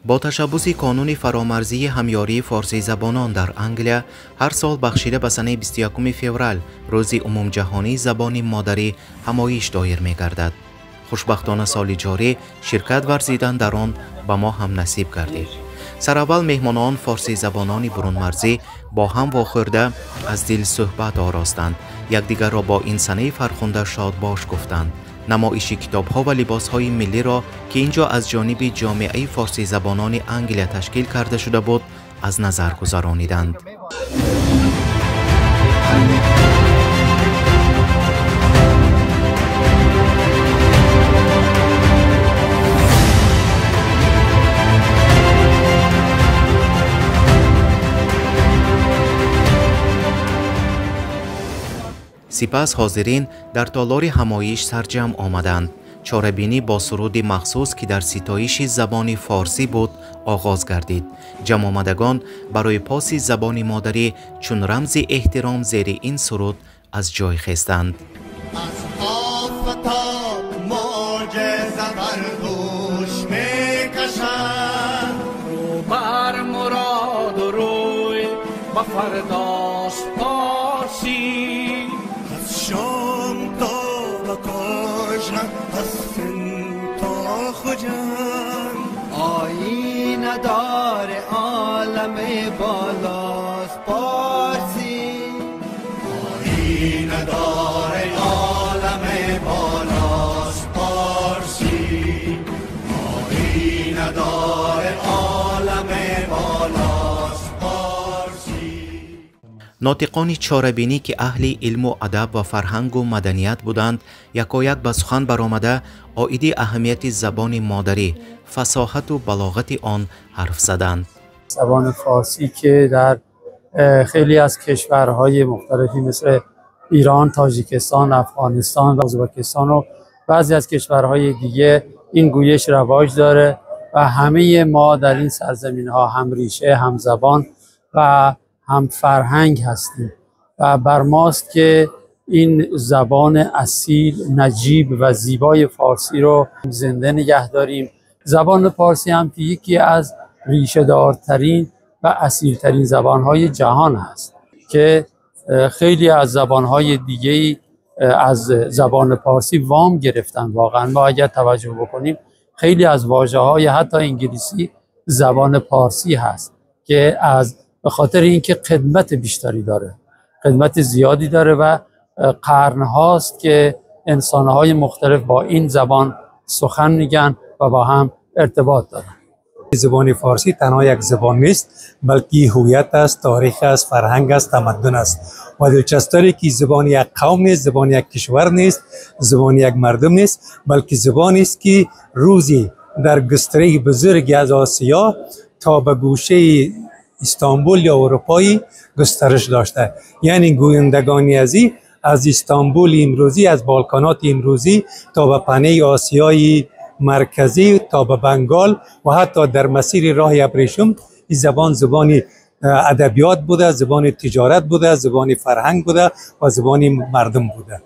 با تشبث کانون فرامرزی همیاری فارسی زبانان در انگلیا، هر سال بخشیده به سنه 21 فوریه روز عموم جهانی زبان مادری همایش دایر می گردد. خوشبختانه سال جاری شرکت ورزیدن در آن به ما هم نصیب گردید. سراول مهمانان فارسی زبانان برون مرزی با هم واخورده از دل صحبت آراستند، یکدیگر را با این سنه فرخنده شاد باش گفتند. نمایش کتاب‌ها و لباس‌های ملی را که اینجا از جانب جامعه فارسی زبانان انگلیا تشکیل کرده شده بود از نظر گذرانیدند. سپس حاضرین در تالار همایش سرجم آمدند. چاره‌بینی با سرود مخصوص که در ستایش زبان فارسی بود آغاز گردید. جمع آمدگان برای پاس زبان مادری چون رمز احترام زیر این سرود از جای خستند. از آفتاب موج زبر دوش میکشند، رو بر مراد و روی به فرداش پارسی، از شام تا به کاجن، از سن تا خجن، آینه دار عالم بالاست پارسی، آینه دار عالم بالاست پارسی، آینه دار عالم بالاست پارسی. ناطقان چاره‌بینی که اهل علم و ادب و فرهنگ و مدنیت بودند یکایک به سخن برآمده عاید اهمیت زبان مادری، فصاحت و بلاغت آن حرف زدند. زبان فارسی که در خیلی از کشورهای مختلفی مثل ایران، تاجیکستان، افغانستان و ازبکستان و بعضی از کشورهای دیگه این گویش رواج داره و همه ما در این سرزمین‌ها هم ریشه، هم زبان و هم فرهنگ هستیم و بر ماست که این زبان اصیل، نجیب و زیبای فارسی رو زنده نگه داریم. زبان فارسی هم که یکی از ریشه دارترین و اصیلترین زبانهای جهان هست که خیلی از زبانهای دیگه از زبان فارسی وام گرفتن. واقعا ما اگر توجه بکنیم خیلی از واژه‌های حتی انگلیسی زبان فارسی هست که به خاطر اینکه خدمت بیشتری داره، خدمت زیادی داره و قرن‌هاست که انسان‌های مختلف با این زبان سخن میگن و با هم ارتباط دارن. زبان فارسی تنها یک زبان نیست، بلکه هویت است، تاریخ است، فرهنگ است، تمدن است و دلچسب‌تره که زبان یک قوم نیست، زبان یک کشور نیست، زبان یک مردم نیست، بلکه زبانی است که روزی در گستره بزرگی از آسیا تا به گوشه استانبول یا اروپایی گسترش داشته. یعنی گویندگانی از استانبول امروزی، از بالکانات امروزی تا به پهنه آسیای مرکزی تا به بنگال و حتی در مسیر راه ابریشم، این زبان ادبیات بوده، زبان تجارت بوده، زبان فرهنگ بوده و زبان مردم بوده.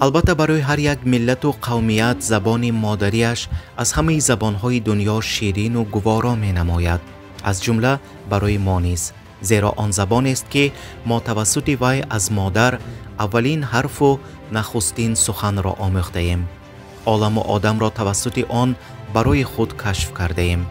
البته برای هر یک ملت و قومیت زبان مادریش از همه زبانهای دنیا شیرین و گوارا می نماید، از جمله برای ما نیز، زیرا آن زبان است که ما توسط وی از مادر اولین حرف و نخستین سخن را آموخته ایم. عالم و آدم را توسط آن برای خود کشف کرده ایم.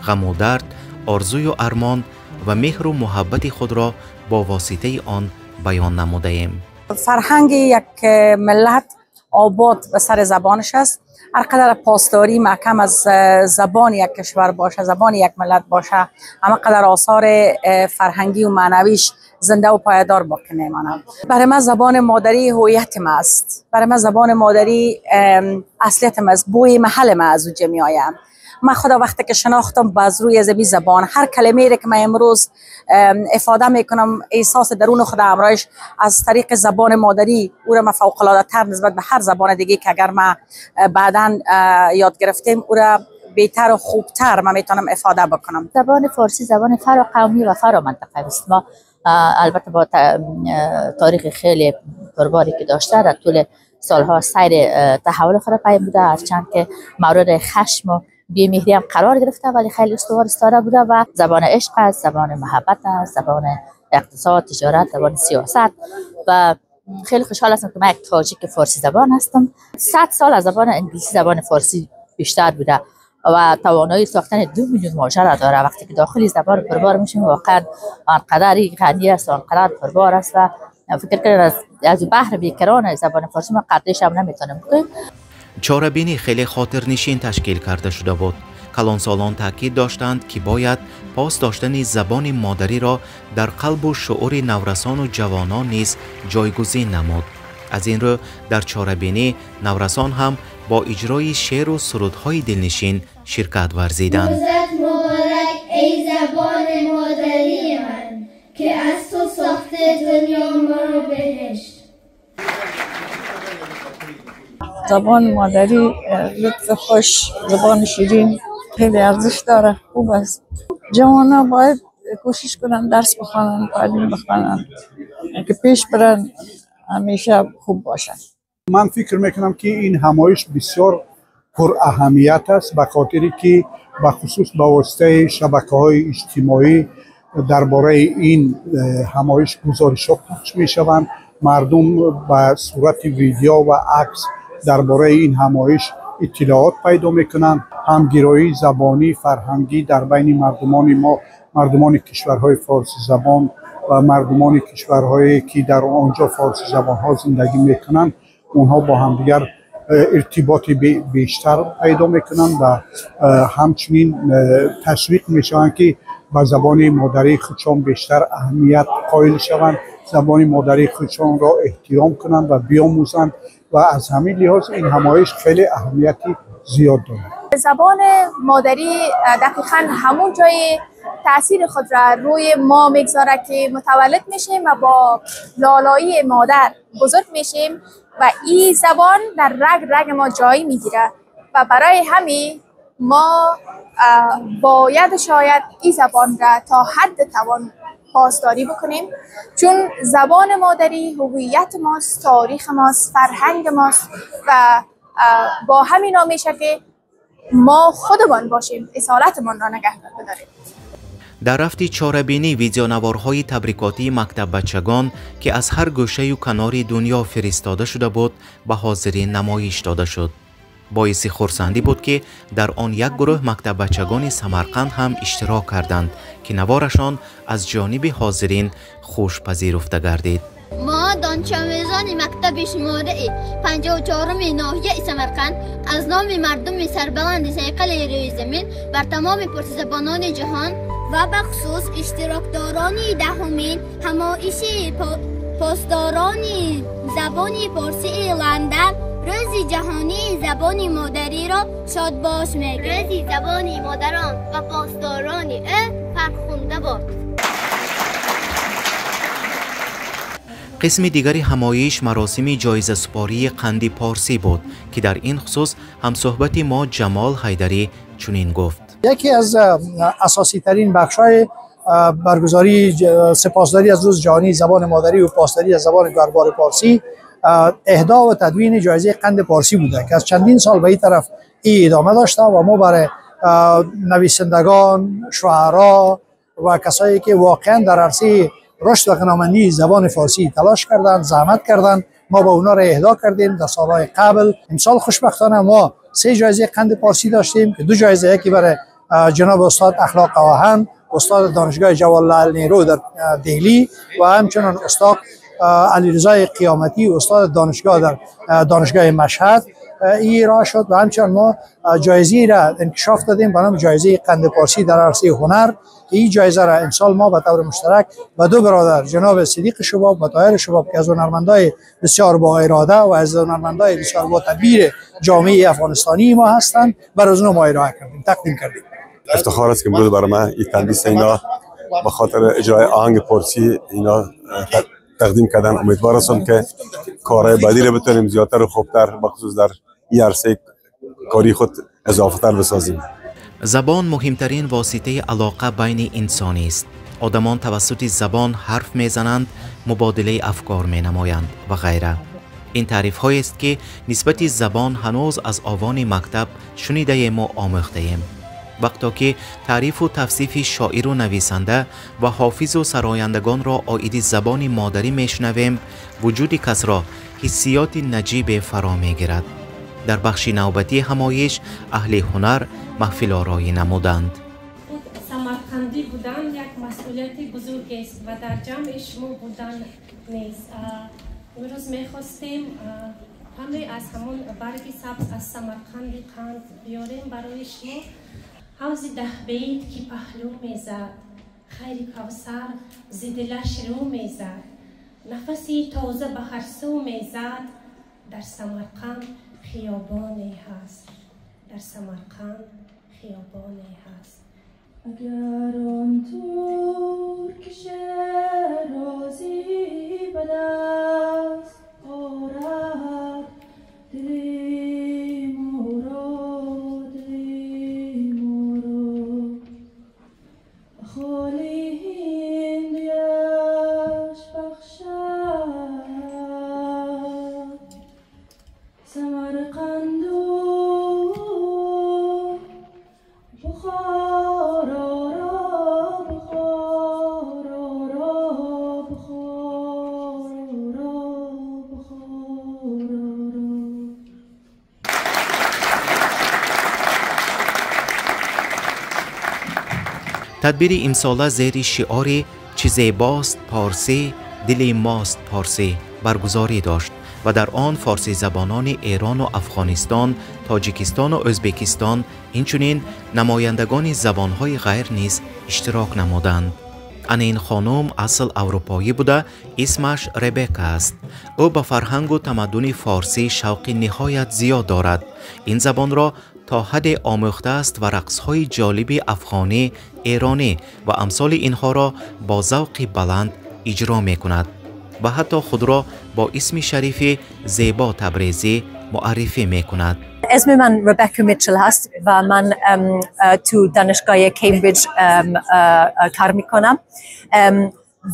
غم و درد، آرزوی و ارمان و مهر و محبت خود را با واسطه آن بیان نموده ایم. فرهنگ یک ملت آباد به سر زبانش است. هر قدر پاسداری محکم از زبان یک کشور باشه، زبان یک ملت باشه، همه قدر آثار فرهنگی و معنویش زنده و پایدار باقی میماند. برای من زبان مادری هویت ما است. برای من زبان مادری اصلیت ما است، بوی محل ما از اونجا می آیم. من خدا وقتی که شناختم باز روی از این زبان هر کلمه‌ای که من امروز افاده میکنم، احساس درون خود امرایش از طریق زبان مادری او را من فوق العاده تر نسبت به هر زبان دیگه که اگر من بعداً یاد گرفتیم او را بهتر و خوبتر من میتونم افاده بکنم. زبان فارسی زبان فرا قومی و فرا منطقه است. ما البته با تاریخ خیلی پرباری که داشته در طول سالها سیر تحول خود پی بوده، هرچند که مورد خشم و بی‌مهری هم قرار گرفته ولی خیلی استوار استاره بوده و زبان عشق است، زبان محبت است، زبان اقتصاد، تجارت، زبان سیاست و خیلی خوشحال هستم که من یک تاجیک فارسی زبان هستم. 100 سال از زبان انگلیسی زبان فارسی بیشتر بوده و توانایی ساختن 2 میلیون واژه را داره. وقتی که داخلی زبان پربار میشیم واقعا آنقدر غنی است، آنقدر پربار است و فکر کنم از بحر بیکران زبان فارسی ما قدرش هم نمیتونیم بکنیم. چاره‌بینی خیلی خاطرنشین تشکیل کرده شده بود. کلانسالان تاکید داشتند که باید پاس داشتن زبان مادری را در قلب و شعور نورسان و جوانان نیز جایگزین نمود. از این رو در چاره‌بینی نورسان هم با اجرای شعر و سرودهای دلنشین شرکت ورزیدند. روزت مبارک ای زبان مادری من که از تو ساخته دنیا ما رو بهشت. زبان مادری لطف خوش، زبان شیرین خیلی ارزش داره، خوب است. جوانا باید کوشش کنن درس بخوانن، تعلیم بخوانن که پیش برن همیشه خوب باشن. من فکر میکنم که این همایش بسیار پر اهمیت است به خاطری که به خصوص به واسطه شبکه‌های اجتماعی درباره این همایش گزارش‌ها پخش میشوند. مردم به صورت ویدیو و عکس درباره این همایش اطلاعات پیدا میکنند. همگرایی زبانی فرهنگی در بین مردمان ما، مردمان کشورهای فارسی زبان و مردمان کشورهایی که در آنجا فارسی زبان ها زندگی میکنند، اونها با همدیگر ارتباط بیشتر پیدا میکنند و همچنین تشویق میشوند که به زبان مادری خودشان بیشتر اهمیت قائل شوند، زبان مادری خودشان را احترام کنند و بیاموزند و از همین لحاظ این همایش خیلی اهمیتی زیاد دارد. زبان مادری دقیقاً همون جای تأثیر خود را روی ما میگذاره که متولد میشیم و با لالایی مادر بزرگ میشیم و این زبان در رگ ما جای میگیره و برای همین ما باید شاید این زبان را تا حد توان پاسداری بکنیم، چون زبان مادری هویت ماست، تاریخ ماست، فرهنگ ماست و با همین میشه که ما خودمان باشیم، اصالتمان را نگه بداریم. در رفت چاره‌بینی ویدیونوارهای تبریکاتی مکتب بچگان که از هر گوشه و کنار دنیا فرستاده شده بود به حاضرین نمایش داده شد. باعث خرسندی بود که در آن یک گروه مکتب بچگان سمرقند هم اشتراک کردند که نوارشان از جانب حاضرین خوش پذیرفته گردید. ما دانش آموزان مکتب شماره 54 ناحیه سمرقند از نام مردم سربلند سیقل روی زمین بر تمام پرس زبانان جهان و به خصوص اشتراکداران دهمین همایش پاسداران زبان فارسی لندن روز جهانی زبان مادری را شاد باش میگیم. روز زبان مادران و پاسداران فرخنده باد. قسم دیگری همایش مراسم جایزه سپاری قند پارسی بود که در این خصوص هم صحبت ما جمال حیدری چنین گفت. یکی از اساسی ترین بخش‌های برگزاری سپاسداری از روز جهانی زبان مادری و پاسداری از زبان گربار پارسی اهدا و تدوین جایزه قند پارسی بوده که از چندین سال به این طرف ادامه داشته و ما برای نویسندگان، شاعران و کسایی که واقعا در عرصه رشد و غنامندی زبان فارسی تلاش کردند، زحمت کردند، ما با اونا را اهدا کردیم. در سالهای قبل امسال خوشبختانه ما 3 جایزه قند پارسی داشتیم که 2 جایزه، یکی برای جناب استاد اخلاق آهن، استاد دانشگاه جواهرلال نهرو در دهلی و همچنین استاد علیرضا قیامتی استاد دانشگاه در دانشگاه مشهد این را شد و همچنین ما جایزه را انکشاف دادیم به نام جایزه قند پارسی در عرصه هنر. این جایزه را امسال ما به طور مشترک به 2 برادر جناب صدیق شباب و طاهر شباب که از هنرمندای بسیار با اراده و از هنرمندای بسیار با تدبیر جامعه افغانستانی ما هستند بر از ما ارائه کردیم، تقدیم کردیم. افتخار است که امروز برای من این تندیس اینا به خاطر اجرای آهنگ پارسی اینا تقدیم کردن. امیدوار هستم که کارهای بعدی را بتونیم زیادتر و خوبتر بخصوص در این عرصه کاری خود اضافه تر بسازیم. زبان مهمترین واسطه علاقه بین انسانی است. آدمان توسط زبان حرف میزنند، مبادله افکار مینمایند و غیره. این تعریف هایی است که نسبت زبان هنوز از آوان مکتب شنیده ایم و آموخته ایم. وقتا که تعریف و توصیف شاعر و نویسنده و حافظ و سرایندگان را عاید زبان مادری میشنویم، وجود کس را حسیات نجیب فرا میگیرد. در بخش نوبتی همایش اهل هنر محفل آرایی نمودند. سمرقندی بودن یک مسئولیت بزرگ است و در جمع شما بودن نیست. امروز میخواستیم همه از همون برگ سبز از سمرقند قند بیاریم برای شما. حوض 10 بیت که پهلو میزد، خیر کوثر ز دلش رو میزد، نفسی تازه به هر سو میزد. در سمرقند خیابانی هست، در سمرقند خیابانی هست. اگر آن ترک شیرازی به دست آرد، دلی مرا خالی هندیش بخشد، سمرقند و بخارا را تدبیر امساله زیر شعار چه زیباست پارسی دل ماست پارسی برگزاری داشت و در آن فارسی زبانان ایران و افغانستان، تاجیکستان و ازبکستان اینچنین نمایندگان زبانهای غیر نیز اشتراک نمودند. این خانم اصل اروپایی بوده، اسمش ربکا است. او به فرهنگ و تمدن فارسی شوق نهایت زیاد دارد. این زبان را تا حد آموخته است و رقصهای جالب افغانی، ایرانی و امثال اینها را با ذوق بلند اجرا می کند و حتی خود را با اسم شریف زیبا تبریزی معرفی می کند. اسم من ربکا میچل هست و من تو دانشگاه کمبریج کار میکنم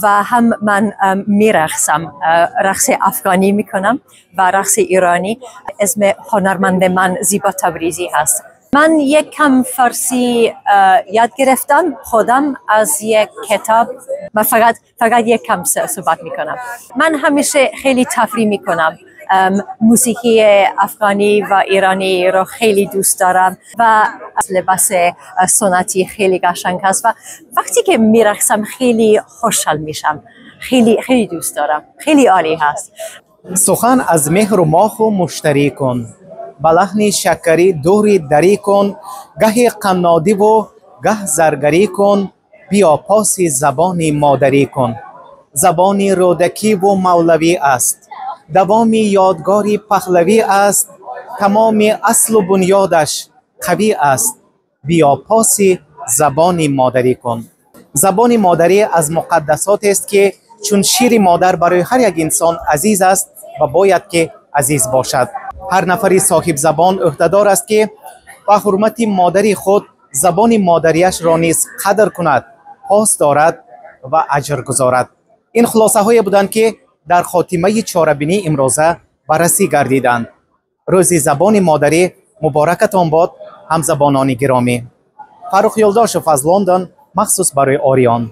و هم من میرقصم، رقص افغانی میکنم و رقص ایرانی. اسم هنرمند من زیبا تبریزی هست. من یک کم فارسی یاد گرفتم خودم از یک کتاب. من فقط یک کم صحبت میکنم. من همیشه خیلی تفریح میکنم. موسیقی افغانی و ایرانی رو خیلی دوست دارم و لباس سنتی خیلی قشنگ هست و وقتی که میرقصم خیلی خوشحال میشم. خیلی دوست دارم. خیلی عالی هست. سخن از مهر و ماه و مشتری کن، به لحن شکری دوری دری کن، گه قنادی و گه زرگری کن، بیا پاس زبان مادری کن. زبان رودکی و مولوی است، دوام یادگاری پهلوی است، تمام اصل و بنیادش قوی است، بیا پاس زبان مادری کن. زبان مادری از مقدسات است که چون شیر مادر برای هر یک انسان عزیز است و باید که عزیز باشد. هر نفری صاحب زبان عهده‌دار است که با حرمت مادری خود زبان مادریش را نیز قدر کند، پاس دارد و اجر گذارد. این خلاصه های بودند که در خاتمه چهاربینی امروزه بررسی گردیدند. روز زبان مادری مبارکتان باد همزبانان گرامی. فرخ یلداشف از لندن مخصوص برای آریان.